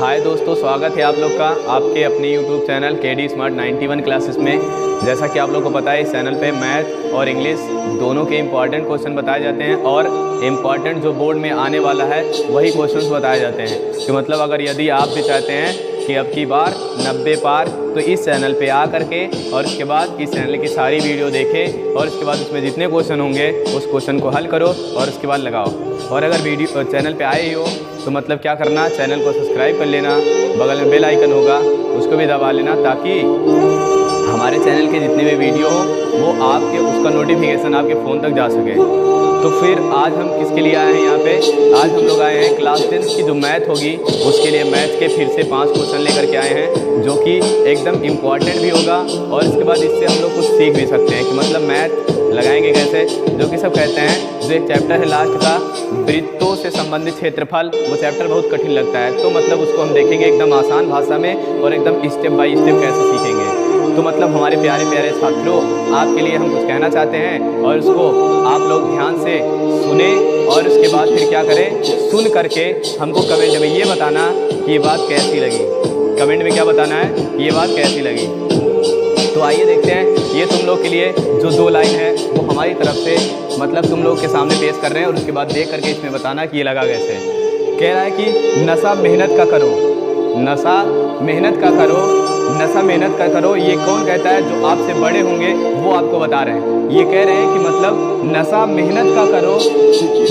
हाय दोस्तों, स्वागत है आप लोग का आपके अपने YouTube channel KD smart 91 classes में। जैसा कि आप लोग को पता है, इस चैनल पे मैथ और इंग्लिश दोनों के इम्पॉर्टेंट क्वेश्चन बताए जाते हैं और इम्पॉर्टेंट जो बोर्ड में आने वाला है वही क्वेश्चंस बताए जाते हैं। तो मतलब अगर यदि आप भी चाहते हैं कि अब की बार 90 पार, तो इस चैनल पे आ करके और उसके बाद इस चैनल की सारी वीडियो देखें और उसके बाद उसमें जितने क्वेश्चन होंगे उस क्वेश्चन को हल करो और उसके बाद लगाओ। और अगर वीडियो चैनल पे आए ही हो तो मतलब क्या करना, चैनल को सब्सक्राइब कर लेना, बगल में बेल आइकन होगा उसको भी दबा लेना, ताकि हमारे चैनल के जितने भी वीडियो हो वो आपके उसका नोटिफिकेशन आपके फ़ोन तक जा सके। तो फिर आज हम किसके लिए आए हैं यहाँ पे? आज हम लोग आए हैं क्लास 10 की जो मैथ होगी उसके लिए मैथ के फिर से 5 क्वेश्चन लेकर के आए हैं, जो कि एकदम इम्पॉर्टेंट भी होगा और इसके बाद इससे हम लोग कुछ सीख भी सकते हैं कि मतलब मैथ लगाएंगे कैसे। जो कि सब कहते हैं, जो एक चैप्टर है लास्ट का वृत्तों से संबंधित क्षेत्रफल, वो चैप्टर बहुत कठिन लगता है। तो मतलब उसको हम देखेंगे एकदम आसान भाषा में और एकदम स्टेप बाय स्टेप कैसे सीखेंगे। तो मतलब हमारे प्यारे प्यारे छात्रों, आपके लिए हम कुछ कहना चाहते हैं और उसको आप लोग ध्यान से सुने और उसके बाद फिर क्या करें, सुन करके हमको कमेंट में ये बताना कि ये बात कैसी लगी। कमेंट में क्या बताना है कि ये बात कैसी लगी। तो आइए देखते हैं, ये तुम लोग के लिए जो 2 लाइन है वो हमारी तरफ से मतलब तुम लोग के सामने पेश कर रहे हैं और उसके बाद देख करके इसमें बताना कि ये लगा कैसे। कह रहा है कि नशा मेहनत का करो, नशा मेहनत का करो, नशा मेहनत का करो। ये कौन कहता है? जो आपसे बड़े होंगे वो आपको बता रहे हैं। ये कह रहे हैं कि मतलब नशा मेहनत का करो,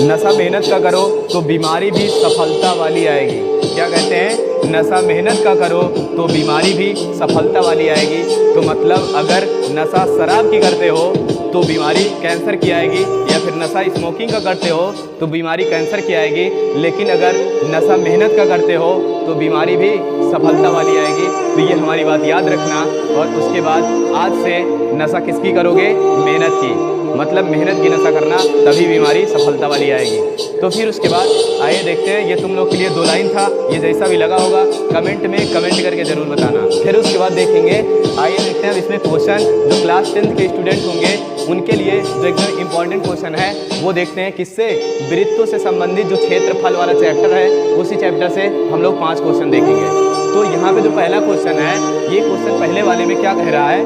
नशा मेहनत का करो तो बीमारी भी सफलता वाली आएगी। क्या कहते हैं? नशा मेहनत का करो तो बीमारी भी सफलता वाली आएगी। तो मतलब अगर नशा शराब की करते हो तो बीमारी कैंसर की आएगी, या फिर नशा स्मोकिंग का करते हो तो बीमारी कैंसर की आएगी। लेकिन अगर नशा मेहनत का करते हो तो बीमारी भी सफलता वाली आएगी। तो ये हमारी बात याद रखना। और उसके बाद आज से नशा किसकी करोगे? मेहनत की। मतलब मेहनत की नशा करना, तभी बीमारी सफलता वाली आएगी। तो फिर उसके बाद आइए देखते हैं, ये तुम लोग के लिए 2 लाइन था। ये जैसा भी लगा होगा कमेंट में कमेंट करके ज़रूर बताना। फिर उसके बाद देखेंगे, आइए देखते हैं अब इसमें क्वेश्चन जो क्लास 10 के स्टूडेंट होंगे उनके लिए जो एकदम इम्पॉर्टेंट क्वेश्चन है वो देखते हैं किससे, वृत्तों से संबंधित जो क्षेत्रफल वाला चैप्टर है उसी चैप्टर से हम लोग 5 क्वेश्चन देखेंगे। तो यहाँ पे जो पहला क्वेश्चन है, ये क्वेश्चन पहले वाले में क्या कह रहा है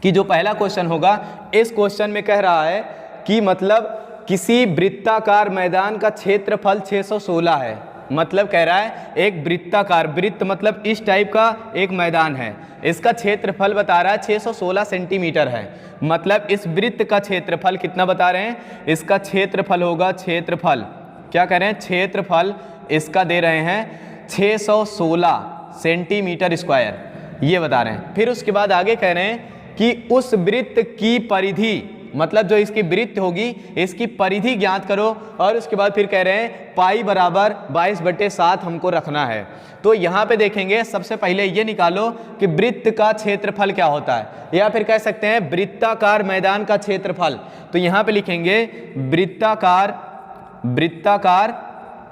कि जो पहला क्वेश्चन होगा इस क्वेश्चन में कह रहा है कि मतलब किसी वृत्ताकार मैदान का क्षेत्रफल 616 है। मतलब कह रहा है एक वृत्ताकार, वृत्त मतलब इस टाइप का एक मैदान है, इसका क्षेत्रफल बता रहा है 616 सेंटीमीटर है। मतलब इस वृत्त का क्षेत्रफल कितना बता रहे हैं? इसका क्षेत्रफल होगा, क्षेत्रफल क्या कह रहे हैं? क्षेत्रफल इसका दे रहे हैं 616 सेंटीमीटर स्क्वायर, ये बता रहे हैं। फिर उसके बाद आगे कह रहे हैं कि उस वृत्त की परिधि, मतलब जो इसकी वृत्त होगी इसकी परिधि ज्ञात करो। और उसके बाद फिर कह रहे हैं पाई बराबर 22/7 हमको रखना है। तो यहाँ पे देखेंगे, सबसे पहले ये निकालो कि वृत्त का क्षेत्रफल क्या होता है, या फिर कह सकते हैं वृत्ताकार मैदान का क्षेत्रफल। तो यहाँ पे लिखेंगे वृत्ताकार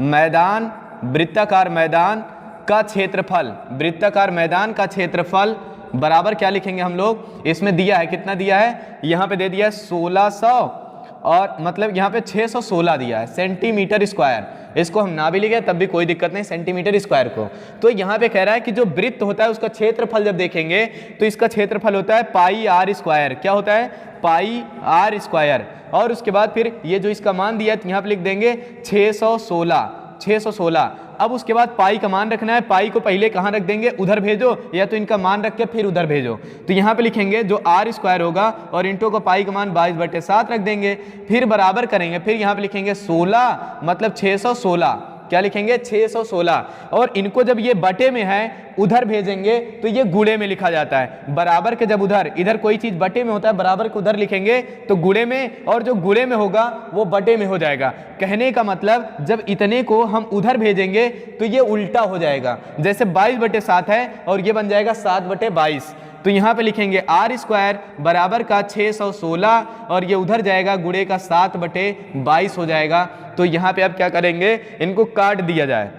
मैदान, वृत्ताकार मैदान का क्षेत्रफल, वृत्ताकार मैदान का क्षेत्रफल बराबर क्या लिखेंगे हम लोग? इसमें दिया है, कितना दिया है? यहाँ पे दे दिया है 1600 और मतलब यहाँ पे 616 दिया है सेंटीमीटर स्क्वायर। इसको हम ना भी लिखे तब भी कोई दिक्कत नहीं, सेंटीमीटर स्क्वायर को। तो यहाँ पे कह रहा है कि जो वृत्त होता है उसका क्षेत्रफल जब देखेंगे तो इसका क्षेत्रफल होता है पाई आर स्क्वायर। क्या होता है? पाई आर स्क्वायर। और उसके बाद फिर ये जो इसका मान दिया है यहाँ पे लिख देंगे 616। अब उसके बाद पाई का मान रखना है। पाई को पहले कहाँ रख देंगे? उधर भेजो, या तो इनका मान रख के फिर उधर भेजो। तो यहाँ पे लिखेंगे जो आर स्क्वायर होगा और इंटू को पाई का मान 22/7 रख देंगे, फिर बराबर करेंगे। फिर यहाँ पे लिखेंगे 16, मतलब 616। क्या लिखेंगे? 616। और इनको जब ये बटे में है उधर भेजेंगे तो ये गुणे में लिखा जाता है। बराबर के जब इधर कोई चीज़ बटे में होता है, बराबर को उधर लिखेंगे तो गुणे में, और जो गुणे में होगा वो बटे में हो जाएगा। कहने का मतलब जब इतने को हम उधर भेजेंगे तो ये उल्टा हो जाएगा। जैसे 22/7 है और ये बन जाएगा 7/22। तो यहाँ पे लिखेंगे आर स्क्वायर बराबर का 616 और ये उधर जाएगा गुणे का 7/22 हो जाएगा। तो यहाँ पे अब क्या करेंगे? इनको काट दिया जाए,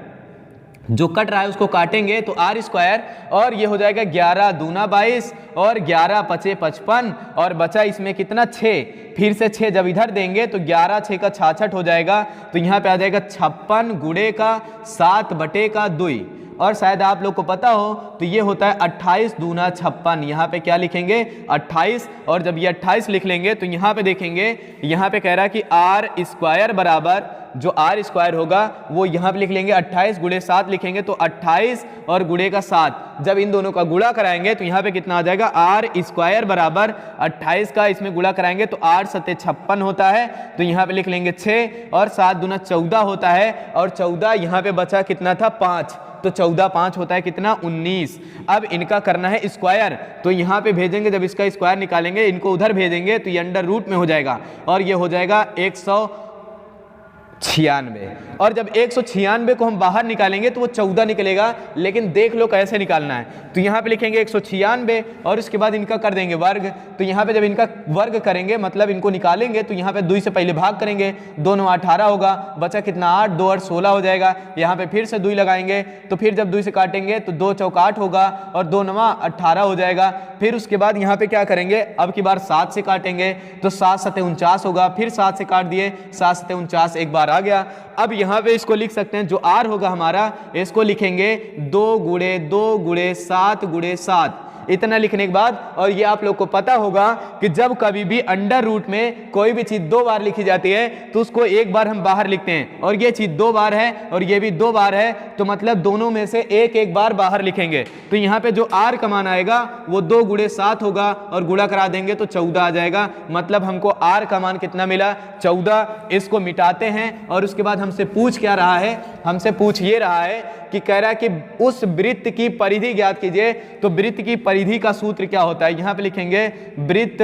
जो कट रहा है उसको काटेंगे तो आर स्क्वायर, और ये हो जाएगा 11 दूना 22 और 11 पचे 55 और बचा इसमें कितना? 6। फिर से 6 जब इधर देंगे तो 11 6 का 66 हो जाएगा। तो यहाँ पे आ जाएगा 56 गुणे का 7/2। और शायद आप लोग को पता हो तो ये होता है 28 दूना 56। यहाँ पे क्या लिखेंगे 28, और जब ये 28 लिख लेंगे तो यहाँ पे देखेंगे, यहाँ पे कह रहा है कि आर स्क्वायर बराबर, जो आर स्क्वायर होगा वो यहाँ पे लिख लेंगे 28 गुणे 7 लिखेंगे, तो 28 और गुणे का 7 जब इन दोनों का गुणा कराएंगे तो यहाँ पे कितना आ जाएगा, आर स्क्वायर बराबर 28 का इसमें गुणा कराएंगे तो 8 सत्ते 56 होता है, तो यहाँ पे लिख लेंगे 6 और 7 दूना 14 होता है, और 14 यहाँ पे बचा कितना था 5, तो 14 5 होता है कितना 19। अब इनका करना है स्क्वायर, तो यहाँ पे भेजेंगे, जब इसका स्क्वायर निकालेंगे इनको उधर भेजेंगे तो ये अंडर रूट में हो जाएगा और ये हो जाएगा 196, और जब 196 को हम बाहर निकालेंगे तो वो 14 निकलेगा, लेकिन देख लो कैसे निकालना है। तो यहाँ पे लिखेंगे 196 और उसके बाद इनका कर देंगे वर्ग, तो यहाँ पे जब इनका वर्ग करेंगे मतलब इनको निकालेंगे तो यहाँ पे 2 से पहले भाग करेंगे, 2 9 18 होगा, बचा कितना 8, 2 8 16 हो जाएगा। यहाँ पे फिर से 2 लगाएंगे तो फिर जब 2 से काटेंगे तो 2 चौक 8 होगा और 2 9 18 हो जाएगा। फिर उसके बाद यहाँ पे क्या करेंगे, अब की बार 7 से काटेंगे तो 7 सत्ते 49 होगा, फिर 7 से काट दिए, 7 सत्ते 49 एक बार आ गया। अब यहाँ पे इसको लिख सकते हैं, जो आर होगा हमारा इसको लिखेंगे 2 गुणे 2 गुणे 7 गुणे 7, इतना लिखने के बाद, और ये आप लोग को पता होगा कि जब कभी भी अंडर रूट में कोई भी चीज 2 बार लिखी जाती है तो उसको एक बार हम बाहर लिखते हैं, और ये चीज 2 बार है और ये भी 2 बार है, तो मतलब दोनों में से एक एक बार बाहर लिखेंगे। तो यहाँ पे जो आर का मान आएगा वो 2 गुणे 7 होगा और गुणा करा देंगे तो 14 आ जाएगा, मतलब हमको आर का मान कितना मिला 14। इसको मिटाते हैं और उसके बाद हमसे पूछ क्या रहा है, हमसे पूछ ये रहा है कि कह रहा है कि उस वृत्त की परिधि ज्ञात कीजिए। तो वृत्त की परिधि का सूत्र क्या होता है, यहाँ पे लिखेंगे वृत्त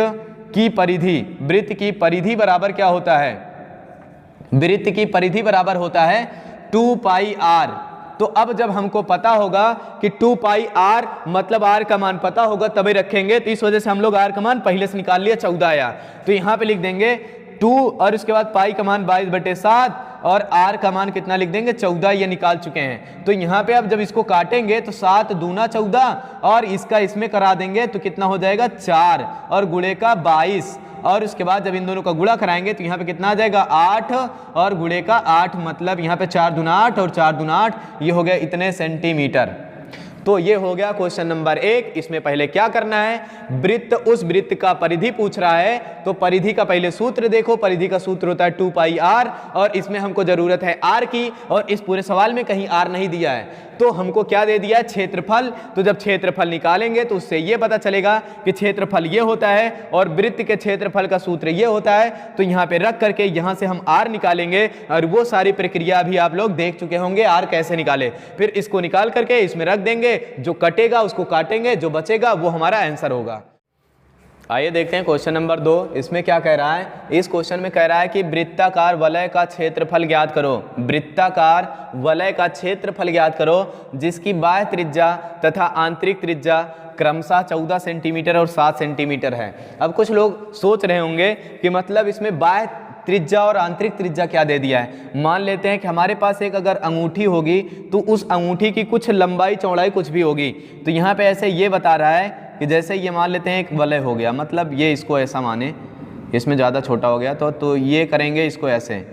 की परिधि, वृत्त की परिधि बराबर क्या होता है, वृत्त की परिधि बराबर होता है 2 पाई आर। तो अब जब हमको पता होगा कि 2 पाई आर मतलब आर का मान पता होगा तभी रखेंगे, तो इस वजह से हम लोग आर का मान पहले से निकाल लिया 14 आया, तो यहाँ पे लिख देंगे 2 और उसके बाद पाई का मान 22/7 और आर का मान कितना लिख देंगे 14, ये निकाल चुके हैं। तो यहाँ पे अब जब इसको काटेंगे तो 7 दूना 14 और इसका इसमें करा देंगे तो कितना हो जाएगा 4 और गुणे का 22, और उसके बाद जब इन दोनों का गुणा कराएंगे तो यहाँ पे कितना आ जाएगा 8 और गुणे का 8, मतलब यहाँ पे 4 दूना 8 और 4 दूना 8, ये हो गया इतने सेंटीमीटर। तो ये हो गया क्वेश्चन नंबर 1। इसमें पहले क्या करना है, वृत्त, उस वृत्त का परिधि पूछ रहा है तो परिधि का पहले सूत्र देखो, परिधि का सूत्र होता है 2 पाई आर, और इसमें हमको जरूरत है आर की, और इस पूरे सवाल में कहीं आर नहीं दिया है, तो हमको क्या दे दिया है क्षेत्रफल। तो जब क्षेत्रफल निकालेंगे तो उससे ये पता चलेगा कि क्षेत्रफल ये होता है और वृत्त के क्षेत्रफल का सूत्र ये होता है। तो यहाँ पे रख करके यहाँ से हम आर निकालेंगे, और वो सारी प्रक्रिया भी आप लोग देख चुके होंगे आर कैसे निकाले। फिर इसको निकाल करके इसमें रख देंगे, जो कटेगा उसको काटेंगे, जो बचेगा वो हमारा आंसर होगा। आइए देखते हैं क्वेश्चन नंबर 2। इसमें क्या कह रहा है, इस क्वेश्चन में कह रहा है कि वृत्ताकार वलय का क्षेत्रफल ज्ञात करो, वृत्ताकार वलय का क्षेत्रफल ज्ञात करो जिसकी बाह्य त्रिज्या तथा आंतरिक त्रिज्या क्रमशः 14 सेंटीमीटर और 7 सेंटीमीटर है। अब कुछ लोग सोच रहे होंगे कि मतलब इसमें बाह्य त्रिज्या और आंतरिक त्रिज्या क्या दे दिया है। मान लेते हैं कि हमारे पास एक अगर अंगूठी होगी तो उस अंगूठी की कुछ लंबाई चौड़ाई कुछ भी होगी, तो यहाँ पे ऐसे ये बता रहा है कि जैसे ये मान लेते हैं एक वलय हो गया, मतलब ये इसको ऐसा माने, इसमें ज़्यादा छोटा हो गया तो ये करेंगे इसको ऐसे,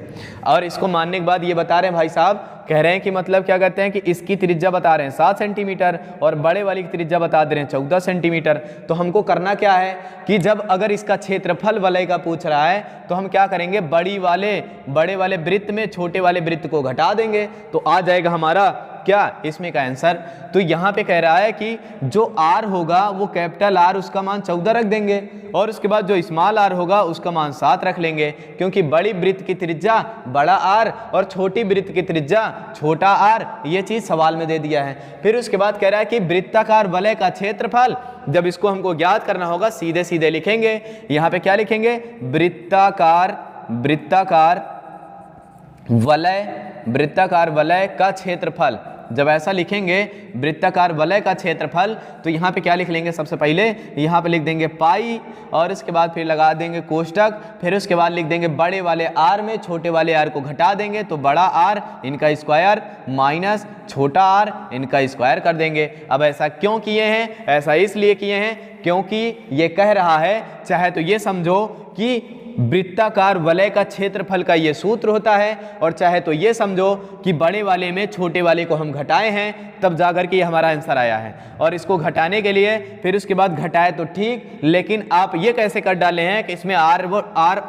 और इसको मानने के बाद ये बता रहे हैं भाई साहब, कह रहे हैं कि मतलब क्या कहते हैं कि इसकी त्रिज्या बता रहे हैं 7 सेंटीमीटर और बड़े वाली की त्रिज्या बता दे रहे हैं 14 सेंटीमीटर। तो हमको करना क्या है कि जब अगर इसका क्षेत्रफल वलय का पूछ रहा है तो हम क्या करेंगे, बड़े वाले वृत्त में छोटे वाले वृत्त को घटा देंगे तो आ जाएगा हमारा क्या इसमें का आंसर। तो यहाँ पे कह रहा है कि जो आर होगा वो कैपिटल आर उसका मान 14 रख देंगे, और उसके बाद जो स्मॉल आर होगा उसका मान 7 रख लेंगे, क्योंकि बड़ी वृत्त की त्रिज्या बड़ा आर और छोटी वृत्त की त्रिज्या छोटा आर, ये चीज सवाल में दे दिया है। फिर उसके बाद कह रहा है कि वृत्ताकार वलय का क्षेत्रफल, जब इसको हमको ज्ञात करना होगा सीधे सीधे लिखेंगे, यहाँ पे क्या लिखेंगे, वृत्ताकार वलय का क्षेत्रफल। जब ऐसा लिखेंगे वृत्ताकार वलय का क्षेत्रफल तो यहाँ पे क्या लिख लेंगे, सबसे पहले यहाँ पे लिख देंगे पाई, और इसके बाद फिर लगा देंगे कोष्टक, फिर उसके बाद लिख देंगे बड़े वाले आर में छोटे वाले आर को घटा देंगे तो बड़ा आर इनका स्क्वायर माइनस छोटा आर इनका स्क्वायर कर देंगे। अब ऐसा क्यों किए हैं, ऐसा इसलिए किए हैं क्योंकि ये कह रहा है, चाहे तो ये समझो कि वृत्ताकार वलय का क्षेत्रफल का ये सूत्र होता है। और चाहे तो ये समझो कि बड़े वाले में छोटे वाले को हम घटाए हैं, तब जाकर के ये हमारा आंसर आया है। और इसको घटाने के लिए फिर उसके बाद घटाए तो ठीक, लेकिन आप ये कैसे कर डाले हैं कि इसमें आर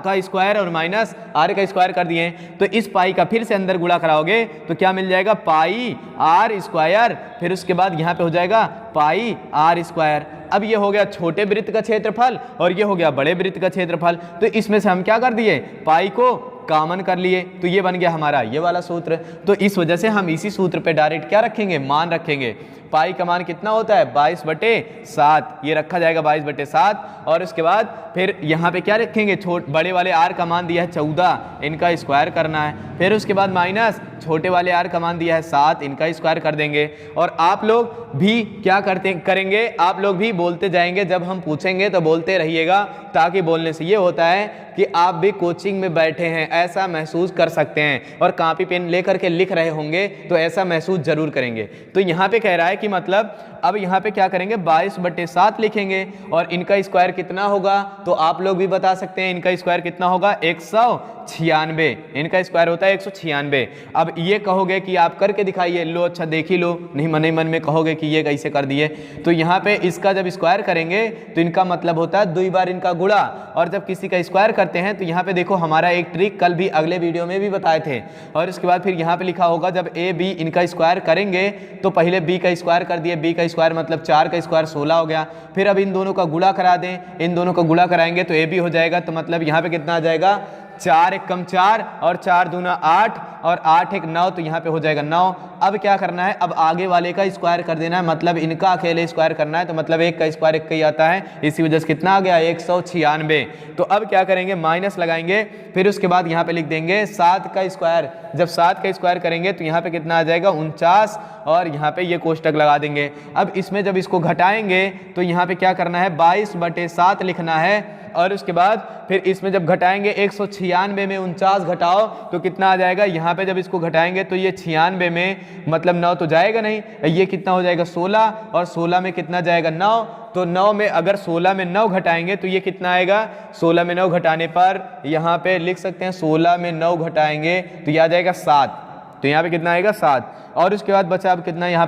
का स्क्वायर और माइनस आर का स्क्वायर कर दिए हैं, तो इस पाई का फिर से अंदर गुणा कराओगे तो क्या मिल जाएगा, पाई आर स्क्वायर, फिर उसके बाद यहाँ पे हो जाएगा पाई आर स्क्वायर। अब ये हो गया छोटे वृत्त का क्षेत्रफल और ये हो गया बड़े वृत्त का क्षेत्रफल। तो इसमें से हम क्या कर दिए, पाई को कॉमन कर लिए, तो ये बन गया हमारा ये वाला सूत्र। तो इस वजह से हम इसी सूत्र पे डायरेक्ट क्या रखेंगे, मान रखेंगे। पाई का मान कितना होता है, 22/7, ये रखा जाएगा 22/7। और उसके बाद फिर यहाँ पे क्या रखेंगे, बड़े वाले आर का मान दिया है 14, इनका स्क्वायर करना है। फिर उसके बाद माइनस छोटे वाले आर का मान दिया है 7, इनका स्क्वायर कर देंगे। और आप लोग भी क्या करेंगे, आप लोग भी बोलते जाएंगे, जब हम पूछेंगे तो बोलते रहिएगा, ताकि बोलने से ये होता है कि आप भी कोचिंग में बैठे हैं ऐसा महसूस कर सकते हैं, और कॉपी पेन लेकर के लिख रहे होंगे तो ऐसा महसूस जरूर करेंगे। तो यहाँ पे कह रहा है कि मतलब अब यहाँ पे क्या करेंगे, 22/7 लिखेंगे, और इनका स्क्वायर कितना होगा, तो आप लोग भी बता सकते हैं इनका स्क्वायर कितना होगा, 196, इनका स्क्वायर होता है 196। अब ये कहोगे कि आप करके दिखाइए, लो अच्छा देख ही लो, नहीं मन ही मन में कहोगे कि ये कैसे कर दिए। तो यहाँ पे इसका जब स्क्वायर करेंगे तो इनका मतलब होता है 2 बार इनका गुणा, और जब किसी का स्क्वायर करते हैं तो यहाँ पे देखो हमारा एक ट्रिक कल भी अगले वीडियो में भी बताए थे। और उसके बाद फिर यहाँ पे लिखा होगा जब ए बी इनका स्क्वायर करेंगे तो पहले बी का स्क्वायर कर दिए, बी का स्क्वायर मतलब 4 का स्क्वायर 16 हो गया। फिर अब इन दोनों का गुणा करा दें, इन दोनों का गुणा कराएंगे तो ए बी हो जाएगा। तो मतलब यहाँ पे कितना आ जाएगा, 4 एक कम 4 और 4 दूना 8 और 8 एक 9, तो यहाँ पे हो जाएगा 9। अब क्या करना है, अब आगे वाले का स्क्वायर कर देना है, मतलब इनका अकेले स्क्वायर करना है। तो मतलब एक का स्क्वायर एक का ही आता है, इसी वजह से कितना आ गया, 196। तो अब क्या करेंगे, माइनस लगाएंगे, फिर उसके बाद यहाँ पे लिख देंगे 7 का स्क्वायर। जब 7 का स्क्वायर करेंगे तो यहाँ पे कितना आ जाएगा, 49, और यहाँ पे ये कोष्टक लगा देंगे। अब इसमें जब इसको घटाएंगे तो यहाँ पे क्या करना है, 22/7 लिखना है। और उसके बाद फिर इसमें जब घटाएंगे 196 में 49 घटाओ तो कितना आ जाएगा, यहाँ पे जब इसको घटाएंगे तो ये 96 में मतलब 9 तो जाएगा नहीं, ये कितना हो जाएगा 16, और 16 में कितना जाएगा 9। तो 9 में अगर 16 में 9 घटाएंगे तो ये कितना आएगा, 16 में 9 घटाने पर यहाँ पे लिख सकते हैं 16 में 9 घटाएंगे तो ये आ जाएगा 7। तो यहाँ पे कितना आएगा 7। और उसके बाद बचा अब कितना, यहाँ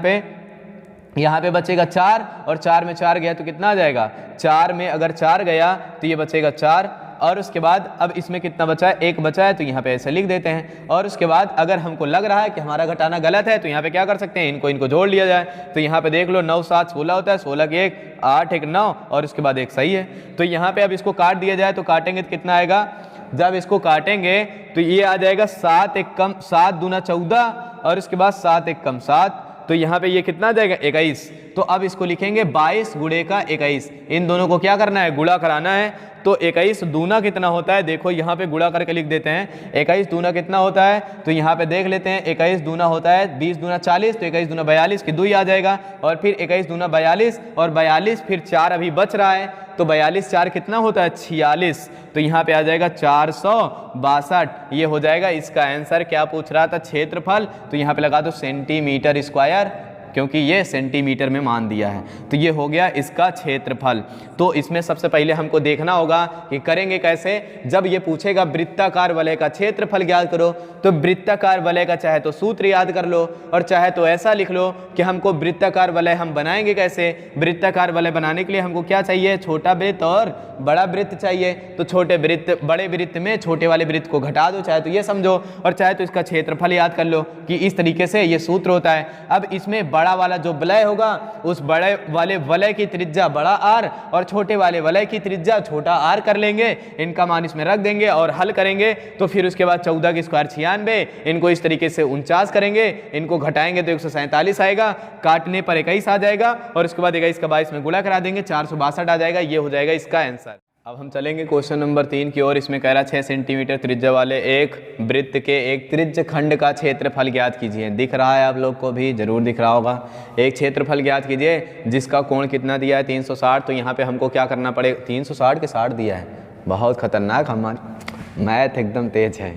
पे बचेगा 4, और 4 में 4 गया तो कितना आ जाएगा, 4 में अगर 4 गया तो ये बचेगा 4। और उसके बाद अब इसमें कितना बचा है, 1 बचा है, तो यहाँ पे ऐसे लिख देते हैं। और उसके बाद अगर हमको लग रहा है कि हमारा घटाना गलत है तो यहाँ पे क्या कर सकते हैं, इनको जोड़ लिया जाए। तो यहाँ पे देख लो 9 7 16 होता है, 16 की 1 8 1 9, और उसके बाद 1 सही है। तो यहाँ पे अब इसको काट दिया जाए तो काटेंगे तो कितना आएगा, जब इसको काटेंगे तो ये आ जाएगा 7 एक कम 7 दूना 14, और उसके बाद 7 एक कम 7, तो यहाँ पे ये कितना आ जाएगा 21। तो अब इसको लिखेंगे 22 गुणे का 21, इन दोनों को क्या करना है, गुणा कराना है। तो 21 दूना कितना होता है, देखो यहाँ पे गुणा करके लिख देते हैं, 21 दूना कितना होता है, तो यहाँ पे देख लेते हैं 21 दूना होता है 20 दूना 40, तो 21 दूना 42 की 2 ही आ जाएगा। और फिर 21 दूना 42, और 42 फिर 4 अभी बच रहा है, तो 42 4 कितना होता है 46, तो यहाँ पे आ जाएगा 462। ये हो जाएगा इसका आंसर। क्या पूछ रहा था, क्षेत्रफल, तो यहाँ पे लगा दो सेंटीमीटर स्क्वायर, क्योंकि ये सेंटीमीटर में मान दिया है। तो ये हो गया इसका क्षेत्रफल। तो इसमें सबसे पहले हमको देखना होगा कि करेंगे कैसे, जब ये पूछेगा वृत्ताकार वलय का क्षेत्रफल ज्ञात करो, तो वृत्ताकार वलय का चाहे तो सूत्र याद कर लो, और चाहे तो ऐसा लिख लो कि हमको वृत्ताकार वलय हम बनाएंगे कैसे। वृत्ताकार वलय बनाने के लिए हमको क्या चाहिए, छोटा वृत्त और बड़ा वृत्त चाहिए। तो छोटे वृत्त, बड़े वृत्त में छोटे वाले वृत्त को घटा दो, चाहे तो ये समझो, और चाहे तो इसका क्षेत्रफल याद कर लो कि इस तरीके से ये सूत्र होता है। अब इसमें बड़ा वाला जो वलय होगा, उस बड़े वाले वलय की त्रिज्या बड़ा आर, और छोटे वाले वलय की त्रिज्या छोटा आर कर लेंगे, इनका मान इसमें रख देंगे और हल करेंगे। तो फिर उसके बाद 14 की स्क्वायर 96, इनको इस तरीके से 49 करेंगे, इनको घटाएंगे तो 147 आएगा, काटने पर 21 आ जाएगा, और उसके बाद 21 का 22 में गुणा करा देंगे, 462 आ जाएगा। ये हो जाएगा इसका आंसर। अब हम चलेंगे क्वेश्चन नंबर 3 की ओर। इसमें कह रहा 6 सेंटीमीटर त्रिज्या वाले एक वृत्त के एक त्रिज्य खंड का क्षेत्रफल ज्ञात कीजिए। दिख रहा है आप लोग को भी, जरूर दिख रहा होगा। एक क्षेत्रफल ज्ञात कीजिए जिसका कोण कितना दिया है 360। तो यहाँ पे हमको क्या करना पड़ेगा, 360 के 60 दिया है, बहुत खतरनाक, हमारी मैथ एकदम तेज है।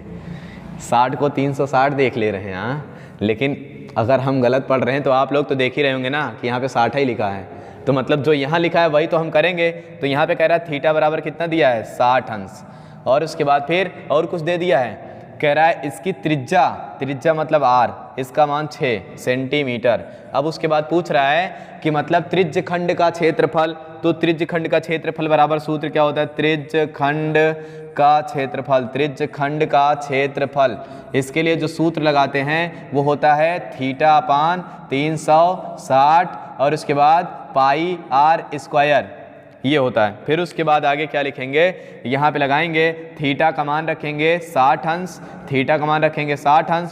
60 को 360 देख ले रहे हैं, हाँ, लेकिन अगर हम गलत पढ़ रहे हैं तो आप लोग तो देख ही रहे होंगे ना कि यहाँ पे 60 ही लिखा है, तो मतलब जो यहाँ लिखा है वही तो हम करेंगे। तो यहाँ पे कह रहा है थीटा बराबर कितना दिया है 60 अंश। और उसके बाद फिर और कुछ दे दिया है, कह रहा है इसकी त्रिज्या मतलब r, इसका मान 6 सेंटीमीटर। अब उसके बाद पूछ रहा है कि मतलब त्रिज्य खंड का क्षेत्रफल, तो त्रिज्य खंड का क्षेत्रफल बराबर सूत्र क्या होता है, त्रिज्य खंड का क्षेत्रफल। इसके लिए जो सूत्र लगाते हैं वो होता है θ/360 और उसके बाद पाई r², ये होता है। फिर उसके बाद आगे क्या लिखेंगे, यहाँ पे लगाएंगे थीटा का मान रखेंगे 60 अंश,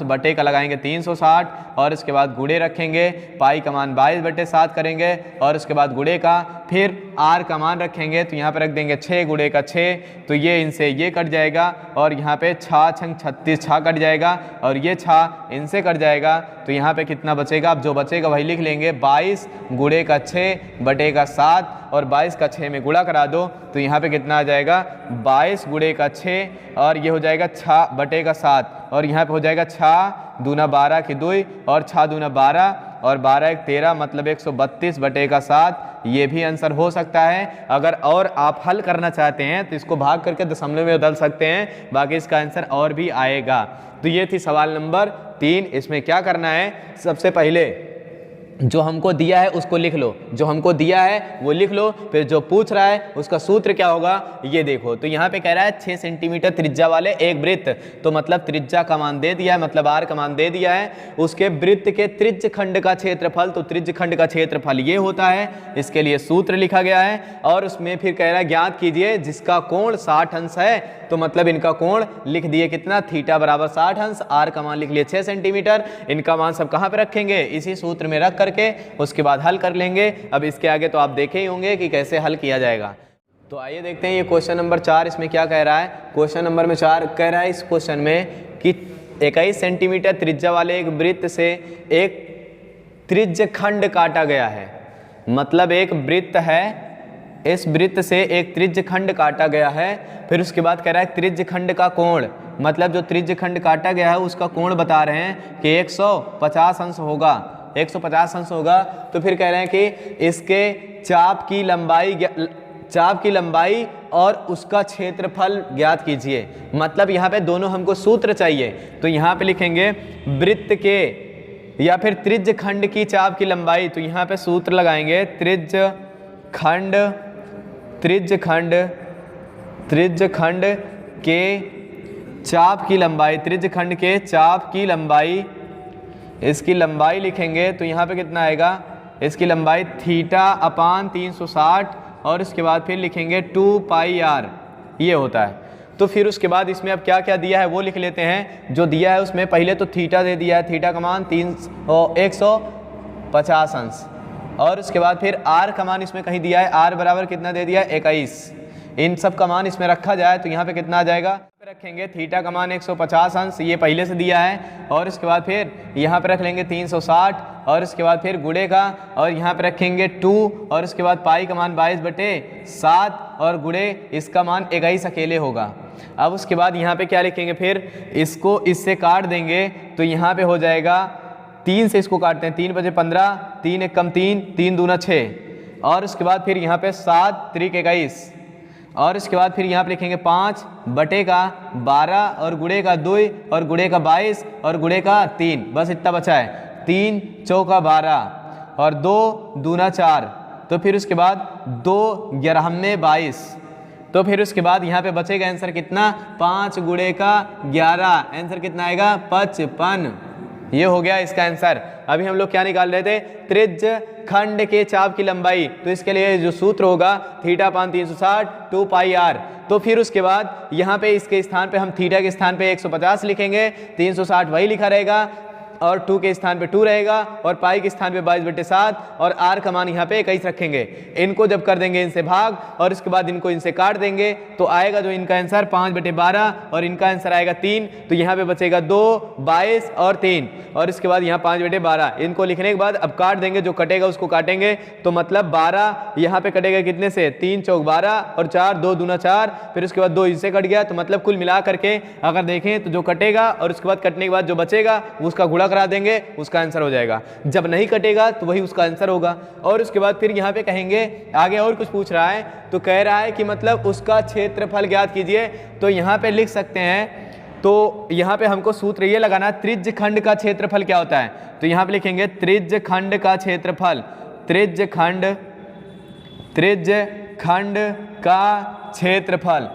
बटे का लगाएंगे 360 और उसके बाद गुणे रखेंगे, पाई का मान 22/7 करेंगे और उसके बाद गुणे का, फिर r का मान रखेंगे तो यहाँ पे रख देंगे 6 गुणे का 6, तो ये इनसे ये कट जाएगा और यहाँ पे 6 छंग 36 6 कट जाएगा और ये 6 इनसे कट जाएगा, तो यहाँ पे कितना बचेगा, अब जो बचेगा वही लिख लेंगे 22 गुणे का 6 बटे का 7 और 22 का 6 में गुणा करा दो तो यहाँ पे कितना आ जाएगा 22 गुणे का 6 और ये हो जाएगा 6 बटे का 7 और यहाँ पे हो जाएगा 6 दूना 12 की 2 और 6 दूना 12 और 12 एक 13 मतलब 132 बटे का 7। ये भी आंसर हो सकता है। अगर और आप हल करना चाहते हैं तो इसको भाग करके दशमलव में बदल सकते हैं, बाकी इसका आंसर और भी आएगा। तो ये थी सवाल नंबर 3। इसमें क्या करना है, सबसे पहले जो हमको दिया है उसको लिख लो, जो हमको दिया है वो लिख लो, फिर जो पूछ रहा है उसका सूत्र क्या होगा ये देखो। तो यहाँ पे कह रहा है 6 सेंटीमीटर त्रिज्या वाले एक वृत्त, तो मतलब त्रिज्या का मान दे दिया है, मतलब r का मान दे दिया है, उसके वृत्त के त्रिज्य खंड का क्षेत्रफल, तो त्रिज्य खंड का क्षेत्रफल ये होता है, इसके लिए सूत्र लिखा गया है। और उसमें फिर कह रहा है ज्ञात कीजिए जिसका कोण 60 अंश है, तो मतलब इनका कोण लिख दिए कितना, थीटा बराबर 60 अंश, r का मान लिख लिए 6 सेंटीमीटर। इनका मान सब कहाँ पे रखेंगे, इसी सूत्र में रख करके उसके बाद हल कर लेंगे। अब इसके आगे तो आप देखे ही होंगे कि कैसे हल किया जाएगा। तो आइए देखते हैं ये क्वेश्चन नंबर 4 इसमें क्या कह रहा है। क्वेश्चन नंबर में 4 कह रहा है इस क्वेश्चन में कि 21 सेंटीमीटर त्रिज्या वाले एक वृत्त से एक त्रिज्य खंड काटा गया है। मतलब एक वृत्त है, इस वृत्त से एक त्रिज्य खंड काटा गया है। फिर उसके बाद कह रहा है त्रिज्य खंड का कोण, मतलब जो त्रिज्य खंड काटा गया है उसका कोण बता रहे हैं कि 150 अंश होगा, 150 अंश होगा। तो फिर कह रहे हैं कि इसके चाप की लंबाई और उसका क्षेत्रफल ज्ञात कीजिए। मतलब यहाँ पे दोनों हमको सूत्र चाहिए, तो यहाँ पे लिखेंगे वृत्त के या फिर त्रिज्य खंड की चाप की लंबाई, तो यहाँ पे सूत्र लगाएंगे त्रिज्य खंड के चाप की लंबाई, त्रिज्य खंड के चाप की लंबाई, इसकी लंबाई लिखेंगे तो यहाँ पे कितना आएगा, इसकी लंबाई θ/360 और इसके बाद फिर लिखेंगे 2 पाई r, ये होता है। तो फिर उसके बाद इसमें अब क्या क्या दिया है वो लिख लेते हैं। जो दिया है उसमें पहले तो थीटा दे दिया है, थीटा का मान 150 अंश और उसके बाद फिर r का मान इसमें कहीं दिया है, r बराबर कितना दे दिया है 21। इन सब का मान इसमें रखा जाए तो यहाँ पे कितना आ जाएगा, रखेंगे थीटा का मान 150 अंश, ये पहले से दिया है, और इसके बाद फिर यहाँ पे रख लेंगे 360 और इसके बाद फिर गुणे का, और यहाँ पे रखेंगे 2 और इसके बाद पाई का मान 22/7 और गुणे इसका मान 21 अकेले होगा। अब उसके बाद यहाँ पे क्या लिखेंगे, फिर इसको इससे काट देंगे तो यहाँ पे हो जाएगा 3 से इसको काटते हैं, 3 बजे 15, 3 एक कम 3, 3 दूना 6 और उसके बाद फिर यहाँ पे 7 त्रिक 21 और इसके बाद फिर यहाँ पे लिखेंगे 5 बटे का 12 और गुणे का 2 और गुणे का 22 और गुणे का 3, बस इतना बचा है, 3 चौका 12 और 2 दूना 4, तो फिर उसके बाद 2 11 में 22, तो फिर उसके बाद यहाँ पे बचेगा आंसर कितना, 5 गुणे का 11, आंसर कितना आएगा 55। ये हो गया इसका आंसर। अभी हम लोग क्या निकाल रहे थे, त्रिज्य खंड के चाप की लंबाई, तो इसके लिए जो सूत्र होगा θ/360 2 पाई r। तो फिर उसके बाद यहाँ पे इसके स्थान पे हम थीटा के स्थान पे 150 लिखेंगे, 360 वही लिखा रहेगा और 2 के स्थान पे 2 रहेगा और पाई के स्थान पे 22/7 और r का मान यहाँ पे 21 रखेंगे। इनको जब कर देंगे इनसे भाग और इसके बाद इनको इनसे काट देंगे तो आएगा जो इनका आंसर 5/12 और इनका आंसर आएगा 3, तो यहाँ पे बचेगा 2, 22 और 3 और इसके बाद यहाँ 5/12। इनको लिखने के बाद अब काट देंगे, जो कटेगा उसको काटेंगे, तो मतलब 12 यहाँ पे कटेगा कितने से, 3 चौक 12 और 4 2 दूना 4, फिर उसके बाद 2 इससे कट गया, तो मतलब कुल मिला करके अगर देखें तो जो कटेगा और उसके बाद कटने के बाद जो बचेगा उसका गुणा गुणा करा देंगे, उसका आंसर हो जाएगा। जब नहीं कटेगा तो वही उसका आंसर होगा। और उसके बाद फिर यहाँ पे कहेंगे आगे और कुछ पूछ रहा है, तो कह रहा है कि मतलब उसका क्षेत्रफल ज्ञात कीजिए। तो यहाँ पे लिख सकते हैं, तो यहाँ पे हमको सूत्र ये लगाना, त्रिज्य खंड का क्षेत्रफल क्या होता है। तो यहाँ पे लिखेंगे त्रिज्य खंड का क्षेत्रफल, त्रिज्य खंड का क्षेत्रफल,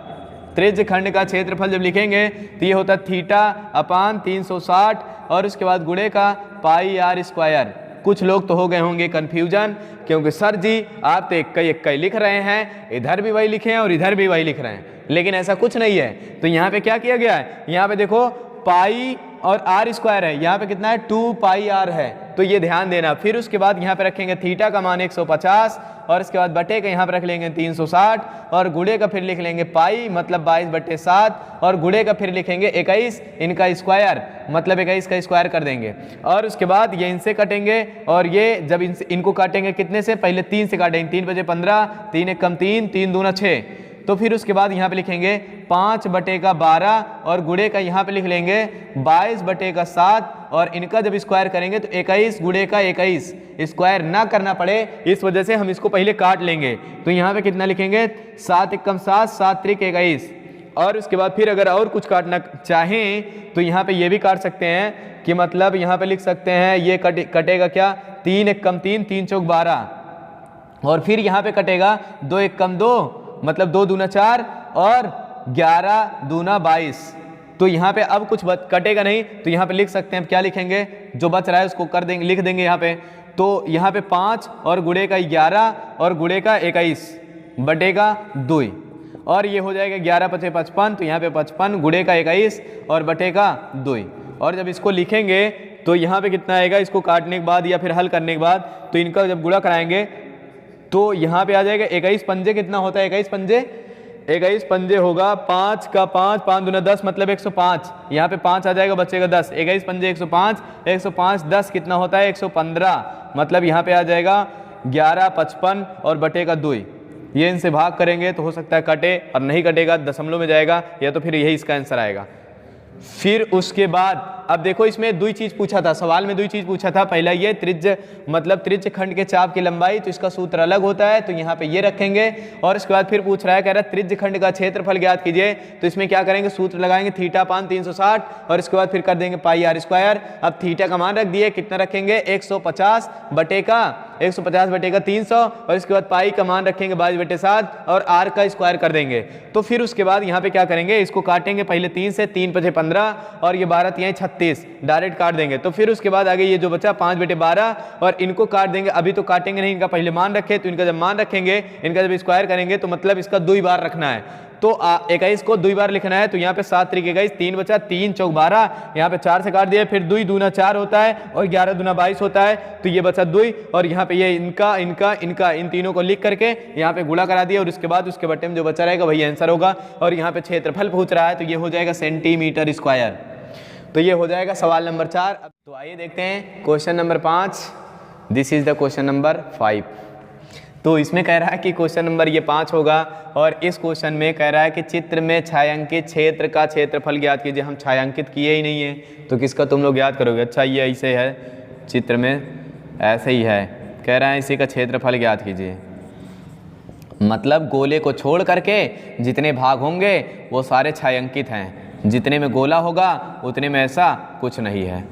त्रिज्य खंड का क्षेत्रफल जब लिखेंगे तो ये होता है थीटा अपान 360 और उसके बाद गुणे का पाई आर स्क्वायर। कुछ लोग तो हो गए होंगे कन्फ्यूजन, क्योंकि सर जी आप तो इक्का लिख रहे हैं, इधर भी वही लिखे हैं और इधर भी वही लिख रहे हैं, लेकिन ऐसा कुछ नहीं है। तो यहाँ पे क्या किया गया है, यहाँ पे देखो पाई और आर स्क्वायर है, यहाँ पे कितना है 2 पाई आर है, तो ये ध्यान देना। फिर उसके बाद यहाँ पे रखेंगे थीटा का मान 150 और इसके बाद बटे का यहाँ पे रख लेंगे 360 और गुणे का फिर लिख लेंगे पाई मतलब 22/7 और गुणे का फिर लिखेंगे 21 इनका स्क्वायर मतलब 21 का स्क्वायर कर देंगे। और उसके बाद ये इनसे कटेंगे और ये जब इनको काटेंगे कितने से, पहले 3 से काटेंगे, 3 बजे 15, 3 एक कम 3, 3 दूना 6। तो फिर उसके बाद यहाँ पे लिखेंगे 5/12 और गुणे का यहाँ पे लिख लेंगे 22/7 और इनका जब स्क्वायर करेंगे तो 21 गुणे का 21, स्क्वायर ना करना पड़े इस वजह से हम इसको पहले काट लेंगे। तो यहाँ पे कितना लिखेंगे 7 एक कम 7, 7 त्रिक 21। और उसके बाद फिर अगर और कुछ काटना चाहें तो यहाँ पे ये भी काट सकते हैं कि मतलब यहाँ पे लिख सकते हैं ये कटेगा क्या, 3 एक कम 3, 3 चौक 12 और फिर यहाँ पे कटेगा 2 एक कम 2 मतलब 2 दूना 4 और 11 दूना 22। तो यहाँ पे अब कुछ कटेगा नहीं, तो यहाँ पे लिख सकते हैं, क्या लिखेंगे, जो बच रहा है उसको कर देंगे, लिख देंगे यहाँ पे। तो यहाँ पे 5 और गुणे का 11 और गुणे का 21 बटेगा 2 और ये हो जाएगा 11 × 5 = 55, तो यहाँ पे 55 गुणे का 21 और बटेगा 2। और जब इसको लिखेंगे तो यहाँ पे कितना आएगा, इसको काटने के बाद या फिर हल करने के बाद, तो इनका जब गुणा कराएंगे तो यहाँ पे आ जाएगा 21 पंजे कितना होता है, 21 पंजे होगा 5 का 5, 5 दूना 10 मतलब 105। यहाँ पे 5 आ जाएगा, बचेगा 10, 21 पंजे 105, 105 10 कितना होता है 115 मतलब यहाँ पे आ जाएगा 11 55 और बटेगा 2। ये इनसे भाग करेंगे तो हो सकता है कटे और नहीं कटेगा दशमलव में जाएगा, या तो फिर यही इसका आंसर आएगा। फिर उसके बाद अब देखो इसमें 2 चीज पूछा था, सवाल में 2 चीज पूछा था। पहला ये त्रिज्य मतलब त्रिज्य खंड के चाप की लंबाई, तो इसका सूत्र अलग होता है, तो यहाँ पे ये रखेंगे। और इसके बाद फिर पूछ रहा है, कह रहा है त्रिज्य खंड का क्षेत्रफल ज्ञात कीजिए। तो इसमें क्या करेंगे, सूत्र लगाएंगे थीटा अपान 360 और इसके बाद फिर कर देंगे पाई आर स्क्वायर। अब थीटा का मान रख दिए, कितना रखेंगे 150 बटे का 300 और इसके बाद पाई का मान रखेंगे 22/7 और आर का स्क्वायर कर देंगे। तो फिर उसके बाद यहाँ पे क्या करेंगे, इसको काटेंगे पहले 3 से, 3 × 15 और ये 12 × 36 डायरेक्ट काट देंगे। तो फिर उसके बाद आगे ये जो बचा 5/12 और इनको काट देंगे। अभी तो काटेंगे नहीं, इनका पहले मान रखे, तो इनका जब मान रखेंगे, इनका जब स्क्वायर करेंगे तो मतलब इसका 2 बार रखना है। तो 21 को 2 बार लिखना है, तो यहाँ पे 7 त्रिक 21, 3 बचा, 3 चौक 12, यहाँ पे 4 से काट दिया, फिर 2 दूना 4 होता है और 11 दूना 22 होता है, तो ये बचा 2 और यहाँ पे ये इनका इन तीनों को लिख करके यहाँ पे गुणा करा दिया और उसके बाद उसके बटे में जो बचा रहेगा वही आंसर होगा। और यहाँ पे क्षेत्रफल पूछ रहा है तो ये हो जाएगा सेंटीमीटर स्क्वायर। तो ये हो जाएगा सवाल नंबर 4। अब तो आइए देखते हैं question number 5। This is the question number 5। तो इसमें कह रहा है कि क्वेश्चन नंबर ये 5 होगा और इस क्वेश्चन में कह रहा है कि चित्र में छायांकित क्षेत्र का क्षेत्रफल ज्ञात कीजिए। हम छायांकित किए ही नहीं है तो किसका तुम लोग याद करोगे। अच्छा ये ऐसे है, चित्र में ऐसे ही है, कह रहा है इसी का क्षेत्रफल ज्ञात कीजिए। मतलब गोले को छोड़ करके जितने भाग होंगे वो सारे छायांकित हैं, जितने में गोला होगा उतने में ऐसा कुछ नहीं है।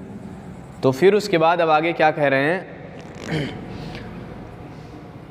तो फिर उसके बाद अब आगे क्या कह रहे हैं,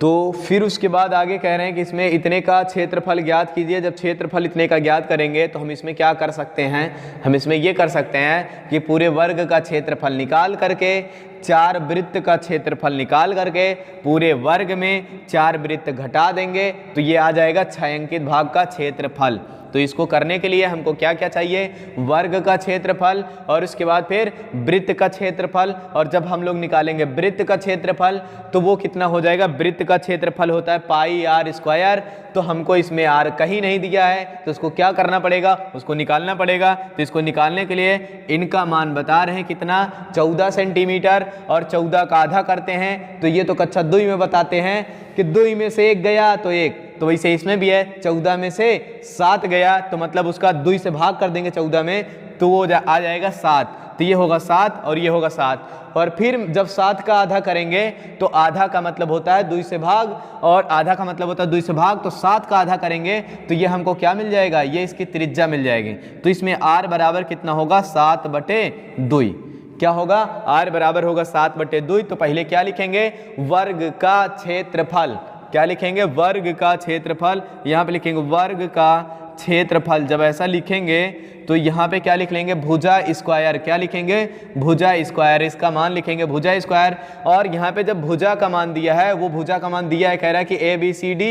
तो फिर उसके बाद आगे कह रहे हैं कि इसमें इतने का क्षेत्रफल ज्ञात कीजिए। जब क्षेत्रफल इतने का ज्ञात करेंगे तो हम इसमें क्या कर सकते हैं, हम इसमें ये कर सकते हैं कि पूरे वर्ग का क्षेत्रफल निकाल करके 4 वृत्त का क्षेत्रफल निकाल करके पूरे वर्ग में 4 वृत्त घटा देंगे तो ये आ जाएगा छायांकित भाग का क्षेत्रफल। तो इसको करने के लिए हमको क्या क्या चाहिए, वर्ग का क्षेत्रफल और उसके बाद फिर वृत्त का क्षेत्रफल। और जब हम लोग निकालेंगे वृत्त का क्षेत्रफल तो वो कितना हो जाएगा, वृत्त का क्षेत्रफल होता है पाई आर स्क्वायर। तो हमको इसमें आर कहीं नहीं दिया है तो उसको क्या करना पड़ेगा, उसको निकालना पड़ेगा। तो इसको निकालने के लिए इनका मान बता रहे हैं कितना, 14 सेंटीमीटर और 14 का आधा करते हैं। तो ये तो कक्षा 2 में बताते हैं कि 2 में से 1 गया तो 1, तो वैसे इसमें भी है 14 में से 7 गया तो मतलब उसका 2 से भाग कर देंगे 14 में तो वो आ जाएगा 7, तो ये होगा 7 और ये होगा 7। और फिर जब 7 का आधा करेंगे तो आधा का मतलब होता है 2 से भाग, और आधा का मतलब होता है 2 से भाग, तो 7 का आधा करेंगे तो ये हमको क्या मिल जाएगा, ये इसकी त्रिज्या मिल जाएगी। तो इसमें r बराबर कितना होगा, 7/2। क्या होगा, r बराबर होगा 7/2। तो पहले क्या लिखेंगे, वर्ग का क्षेत्रफल। क्या लिखेंगे, वर्ग का क्षेत्रफल। यहाँ पे लिखेंगे वर्ग का क्षेत्रफल। जब ऐसा लिखेंगे तो यहाँ पे क्या लिख लेंगे, भुजा स्क्वायर। क्या लिखेंगे, भुजा स्क्वायर। इसका मान लिखेंगे भुजा स्क्वायर। और यहाँ पे जब भुजा का मान दिया है, वो भुजा का मान दिया है, कह रहा है कि ABCD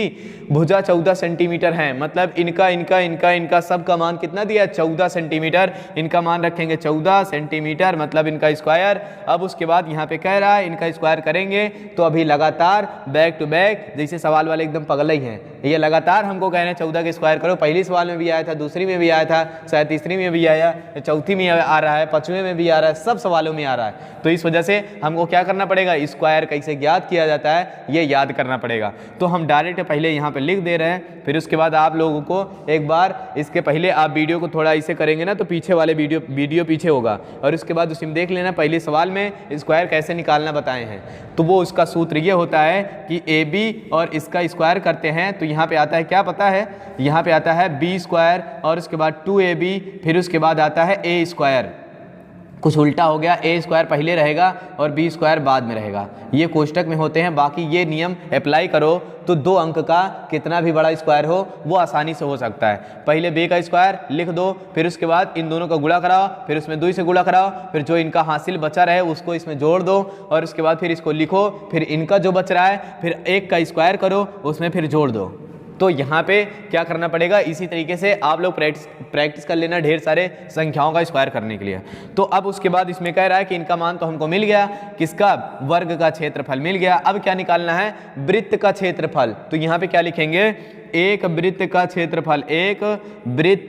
भुजा 14 सेंटीमीटर है, मतलब इनका इनका इनका इनका सब का मान कितना दिया है, 14 सेंटीमीटर। इनका मान रखेंगे 14 सेंटीमीटर, मतलब इनका स्क्वायर। अब उसके बाद यहाँ पे कह रहा है इनका स्क्वायर करेंगे तो अभी लगातार बैक टू बैक, जैसे सवाल वाले एकदम पगला ही हैं, ये लगातार हमको कह रहे हैं 14 के स्क्वायर करो। पहली सवाल में भी आया था, दूसरी में भी आया था, शायद तीसरी में भी आया, चौथी में आ रहा है, पांचवें में भी आ रहा है, सब सवालों में आ रहा है। तो इस वजह से हमको क्या करना पड़ेगा, स्क्वायर कैसे ज्ञात किया जाता है ये याद करना पड़ेगा। तो हम डायरेक्ट पहले यहाँ पे लिख दे रहे हैं, फिर उसके बाद आप लोगों को एक बार इसके पहले आप वीडियो को थोड़ा ऐसे करेंगे ना तो पीछे वाले वीडियो पीछे होगा, और उसके बाद उसमें देख लेना पहले सवाल में स्क्वायर कैसे निकालना बताए हैं। तो वो उसका सूत्र ये होता है कि AB और इसका स्क्वायर करते हैं तो यहाँ पे आता है, क्या पता है, यहाँ पे आता है B स्क्वायर और उसके बाद 2AB, फिर उसके बाद आता है A स्क्वायर। कुछ उल्टा हो गया, A स्क्वायर पहले रहेगा और B स्क्वायर बाद में रहेगा। ये कोष्टक में होते हैं। बाकी ये नियम अप्लाई करो तो 2 अंक का कितना भी बड़ा स्क्वायर हो वो आसानी से हो सकता है। पहले B का स्क्वायर लिख दो, फिर उसके बाद इन दोनों का गुणा कराओ, फिर उसमें 2 से गुणा कराओ, फिर जो इनका हासिल बचा रहे उसको इसमें जोड़ दो, और उसके बाद फिर इसको लिखो, फिर इनका जो बच रहा है फिर 1 का स्क्वायर करो, उसमें फिर जोड़ दो। तो यहाँ पे क्या करना पड़ेगा, इसी तरीके से आप लोग प्रैक्टिस कर लेना ढेर सारे संख्याओं का स्क्वायर करने के लिए। तो अब उसके बाद इसमें कह रहा है कि इनका मान तो हमको मिल गया, किसका, वर्ग का क्षेत्रफल मिल गया। अब क्या निकालना है, वृत्त का क्षेत्रफल। तो यहाँ पे क्या लिखेंगे, एक वृत्त का क्षेत्रफल, एक वृत्त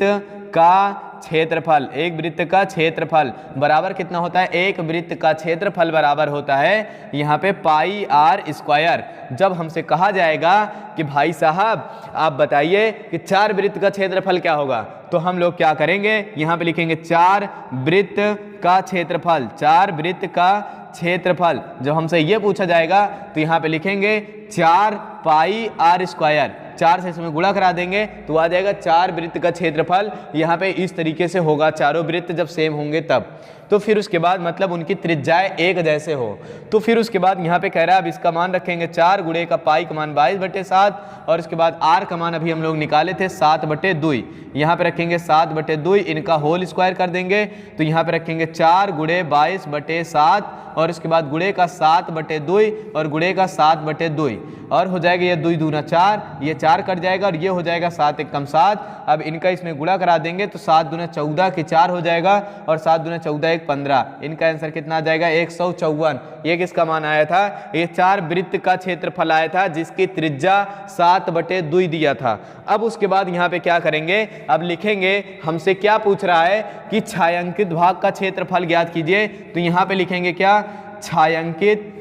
का क्षेत्रफल, एक वृत्त का क्षेत्रफल बराबर कितना होता है, एक वृत्त का क्षेत्रफल बराबर होता है यहाँ पे पाई आर स्क्वायर। जब हमसे कहा जाएगा कि भाई साहब आप बताइए कि 4 वृत्त का क्षेत्रफल क्या होगा, तो हम लोग क्या करेंगे, यहाँ पे लिखेंगे 4 वृत्त का क्षेत्रफल, 4 वृत्त का क्षेत्रफल। जब हमसे ये पूछा जाएगा तो यहाँ पे लिखेंगे 4 पाई आर स्क्वायर, 4 से इसमें गुणा करा देंगे तो आ जाएगा 4 वृत्त का क्षेत्रफल। यहाँ पे इस तरीके से होगा, चारों वृत्त जब सेम होंगे तब। तो फिर उसके बाद मतलब उनकी त्रिज्याएं एक जैसे हो, तो फिर उसके बाद यहाँ पे कह रहा है अब इसका मान रखेंगे 4 गुणे का पाई का मान 22/7, और उसके बाद आर का मान अभी हम लोग निकाले थे 7/2, यहाँ पे रखेंगे 7/2, इनका होल स्क्वायर कर देंगे तो यहाँ पे रखेंगे 4 गुणे 22/7, और उसके बाद गुणे का 7/2 और गुणे का 7/2, और हो जाएगा ये 2 दूना 4, ये 4 कट जाएगा और ये हो जाएगा 7 एकम 7। अब इनका इसमें गुणा करा देंगे तो 7 दूना 14 के 4 हो जाएगा, और 7 दूना 14 1 15। इनका आंसर कितना आ जाएगा, 154। ये किसका मान आया था, ये 4 वृत्त का क्षेत्रफल आया था जिसकी त्रिज्या 7/2 दिया था। अब उसके बाद यहाँ पे क्या करेंगे, अब लिखेंगे हमसे क्या पूछ रहा है कि छायांकित भाग का क्षेत्रफल ज्ञात कीजिए। तो यहाँ पे लिखेंगे क्या, छायांकित,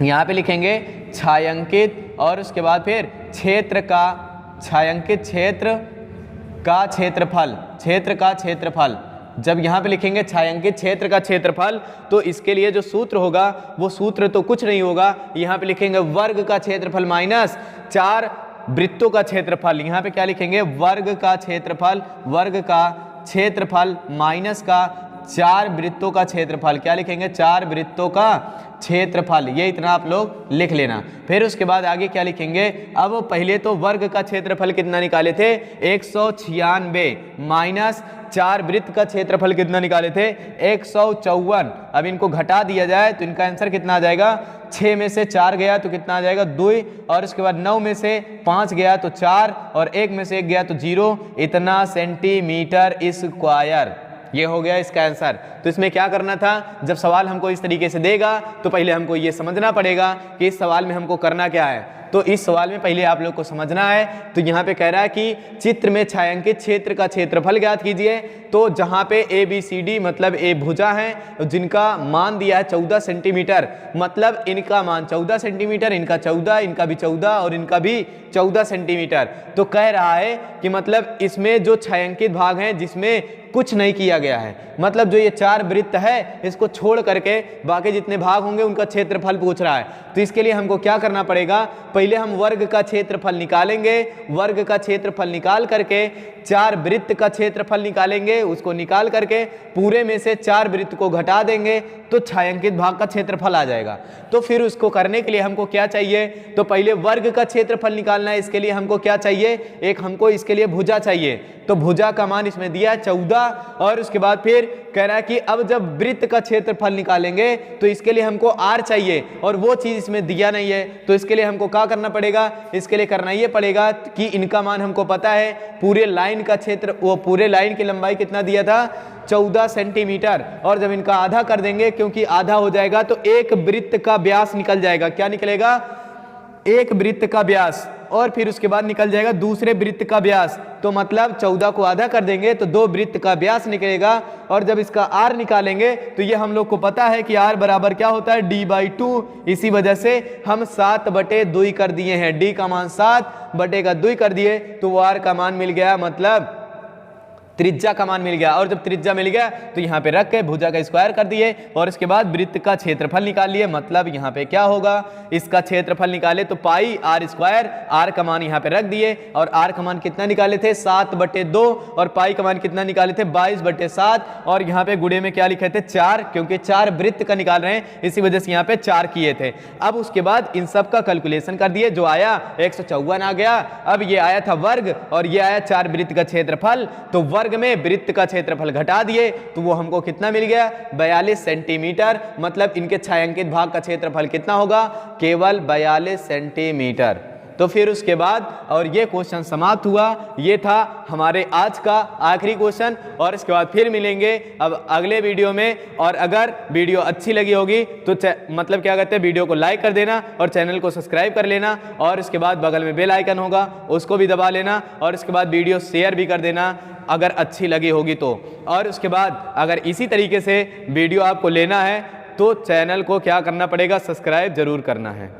यहाँ पे लिखेंगे छायांकित, और उसके बाद फिर क्षेत्र का, छायांकित क्षेत्र का क्षेत्रफल, क्षेत्र का क्षेत्रफल। जब यहाँ पे लिखेंगे छायांकित क्षेत्र का क्षेत्रफल तो इसके लिए जो सूत्र होगा वो सूत्र तो कुछ नहीं होगा, यहाँ पे लिखेंगे वर्ग का क्षेत्रफल माइनस 4 वृत्तों का क्षेत्रफल। यहाँ पे क्या लिखेंगे, वर्ग का क्षेत्रफल, वर्ग का क्षेत्रफल माइनस का 4 वृत्तों का क्षेत्रफल। क्या लिखेंगे, 4 वृत्तों का क्षेत्रफल। ये इतना आप लोग लिख लेना। फिर उसके बाद आगे क्या लिखेंगे, अब पहले तो वर्ग का क्षेत्रफल कितना निकाले थे, 196, माइनस 4 वृत्त का क्षेत्रफल कितना निकाले थे, 154। अब इनको घटा दिया जाए तो इनका आंसर कितना आ जाएगा, 6 में से 4 गया तो कितना आ जाएगा 2, और उसके बाद 9 में से 5 गया तो 4, और 1 में से 1 गया तो 0, इतना सेंटीमीटर स्क्वायर। ये हो गया इसका आंसर। तो इसमें क्या करना था, जब सवाल हमको इस तरीके से देगा तो पहले हमको ये समझना पड़ेगा कि इस सवाल में हमको करना क्या है। तो इस सवाल में पहले आप लोग को समझना है। तो यहाँ पे कह रहा है कि चित्र में छायांकित क्षेत्र का क्षेत्रफल ज्ञात कीजिए। तो जहाँ पे ABCD मतलब ए भुजा है जिनका मान दिया है 14 सेंटीमीटर, मतलब इनका मान 14 सेंटीमीटर, इनका 14, इनका भी 14 और इनका भी 14 सेंटीमीटर। तो कह रहा है कि मतलब इसमें जो छायांकित भाग हैं जिसमें कुछ नहीं किया गया है, मतलब जो ये 4 वृत्त है इसको छोड़ करके बाकी जितने भाग होंगे उनका क्षेत्रफल पूछ रहा है। तो इसके लिए हमको क्या करना पड़ेगा, पहले हम वर्ग का क्षेत्रफल निकालेंगे। वर्ग का क्षेत्रफल निकाल करके 4 वृत्त का क्षेत्रफल निकालेंगे, उसको निकाल करके पूरे में से 4 वृत्त को घटा देंगे तो छायांकित भाग का क्षेत्रफल आ जाएगा। तो फिर उसको करने के लिए हमको क्या चाहिए, तो पहले वर्ग का क्षेत्रफल निकालना है। इसके लिए हमको क्या चाहिए, एक हमको इसके लिए भुजा चाहिए। तो भुजा का मान इसमें दिया है 14 और उसके बाद फिर कह रहा है कि अब जब वृत्त का क्षेत्रफल निकालेंगे तो इसके लिए हमको r चाहिए और वो चीज इसमें दिया नहीं है। तो इसके लिए हमको क्या करना पड़ेगा, इसके लिए करना ये पड़ेगा कि इनका मान हमको पता है, पूरे लाइन का क्षेत्र, वो पूरे लाइन की लंबाई कितना दिया था 14 सेंटीमीटर, और जब इनका आधा कर देंगे क्योंकि आधा हो जाएगा तो एक वृत्त का व्यास निकल जाएगा। क्या निकलेगा, एक वृत्त का व्यास, और फिर उसके बाद निकल जाएगा दूसरे वृत्त का व्यास। तो मतलब 14 को आधा कर देंगे तो 2 वृत्त का व्यास निकलेगा। और जब इसका r निकालेंगे तो ये हम लोग को पता है कि r बराबर क्या होता है d/2। इसी वजह से हम 7/2 कर दिए हैं, d का मान 7/2 कर दिए तो वो r का मान मिल गया, मतलब त्रिज्या का मान मिल गया। और जब त्रिज्या मिल गया तो यहाँ पे रख के भुजा का स्क्वायर कर दिए और इसके बाद वृत्त का क्षेत्रफल निकाल लिए। मतलब यहाँ पे क्या होगा, इसका क्षेत्रफल निकाले तो पाई r², r का मान यहाँ पे रख दिए और r का मान कितना निकाले थे 7/2 और पाई का मान कितना निकाले थे 22/7 और यहाँ पे गुणे में क्या लिखे थे 4, क्योंकि 4 वृत्त का निकाल रहे हैं इसी वजह से यहाँ पे 4 किए थे। अब उसके बाद इन सब का कैलकुलेशन कर दिए, जो आया 154 आ गया। अब ये आया था वर्ग और ये आया 4 वृत्त का क्षेत्रफल, तो वर्ग में वृत्त का क्षेत्रफल घटा दिए तो वो हमको कितना मिल गया 42 सेंटीमीटर। मतलब इनके छायांकित भाग का क्षेत्रफल कितना होगा, केवल 42 सेंटीमीटर। तो फिर उसके बाद और ये क्वेश्चन समाप्त हुआ। ये था हमारे आज का आखिरी क्वेश्चन और इसके बाद फिर मिलेंगे अब अगले वीडियो में। और अगर वीडियो अच्छी लगी होगी तो मतलब क्या कहते हैं, वीडियो को लाइक कर देना और चैनल को सब्सक्राइब कर लेना और इसके बाद बगल में बेल आइकन होगा उसको भी दबा लेना और इसके बाद वीडियो शेयर भी कर देना अगर अच्छी लगी होगी तो। और उसके बाद अगर इसी तरीके से वीडियो आपको लेना है तो चैनल को क्या करना पड़ेगा, सब्सक्राइब जरूर करना है।